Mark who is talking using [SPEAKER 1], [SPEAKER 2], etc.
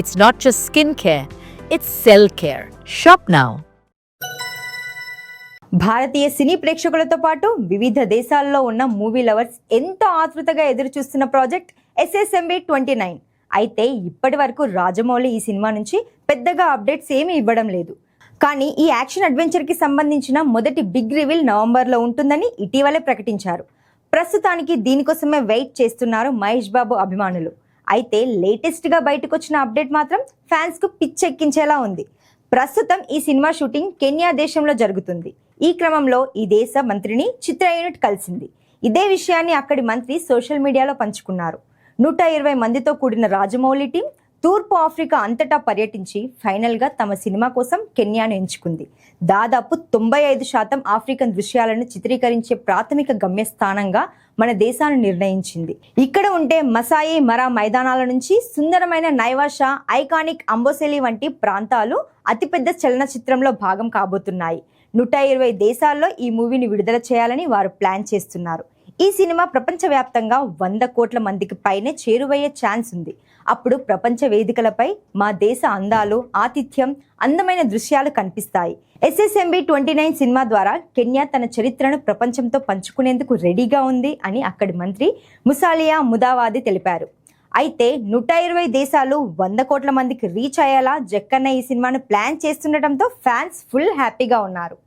[SPEAKER 1] It's not just skincare, it's cell care. Shop now.
[SPEAKER 2] భారతీయ సినీ ప్రేక్షకులతో పాటు వివిధ దేశాల్లో ఉన్న మూవీ లవర్స్ ఎంతో ఆతృతగా ఎదురు చూస్తున్న ప్రాజెక్ట్ SSMB 29. అయితే ఇప్పటి వరకు రాజమౌళి ఈ సినిమా నుంచి పెద్దగా అప్డేట్స్ ఏమీ ఇవ్వడం లేదు. కానీ ఈ యాక్షన్ అడ్వెంచర్కి సంబంధించిన మొదటి బిగ్ రివీల్ నవంబర్లో ఉంటుందని ఇటీవలే ప్రకటించారు. ప్రస్తుతానికి దీనికోసమే వెయిట్ చేస్తున్నారు మహేష్ బాబు అభిమానులు. అయితే లేటెస్ట్గా బయటకు వచ్చిన అప్డేట్ మాత్రం ఫ్యాన్స్కు పిచ్చెక్కించేలా ఉంది. ప్రస్తుతం ఈ సినిమా షూటింగ్ కెన్యా దేశంలో జరుగుతుంది. ఈ క్రమంలో ఈ దేశ మంత్రిని చిత్ర యూనిట్ కలిసింది. ఇదే విషయాన్ని అక్కడి మంత్రి సోషల్ మీడియాలో పంచుకున్నారు. 120 మందితో కూడిన రాజమౌళి టీం తూర్పు ఆఫ్రికా అంతటా పర్యటించి ఫైనల్గా తమ సినిమా కోసం కెన్యాను ఎంచుకుంది. దాదాపు 95% ఆఫ్రికన్ దృశ్యాలను చిత్రీకరించే ప్రాథమిక గమ్యస్థానంగా మన దేశాన్ని నిర్ణయించింది. ఇక్కడ ఉంటే మసాయి మరా మైదానాల నుంచి సుందరమైన నైవాషా, ఐకానిక్ అంబోసెలి వంటి ప్రాంతాలు అతిపెద్ద చలనచిత్రంలో భాగం కాబోతున్నాయి. 120 దేశాల్లో ఈ మూవీని విడుదల చేయాలని వారు ప్లాన్ చేస్తున్నారు. ఈ సినిమా ప్రపంచవ్యాప్తంగా 100 కోట్ల మందికి పైనే చేరువయ్యే ఛాన్స్ ఉంది. అప్పుడు ప్రపంచ వేదికలపై మా దేశ అందాలు, ఆతిథ్యం, అందమైన దృశ్యాలు కనిపిస్తాయి. SSMB 29 సినిమా ద్వారా కెన్యా తన చరిత్రను ప్రపంచంతో పంచుకునేందుకు రెడీగా ఉంది అని అక్కడి మంత్రి ముసాలియా ముదావాది తెలిపారు. అయితే 120 దేశాలు 100 కోట్ల మందికి రీచ్ అయ్యేలా జక్కన్న ఈ సినిమాను ప్లాన్ చేస్తుండటంతో ఫ్యాన్స్ ఫుల్ హ్యాపీగా ఉన్నారు.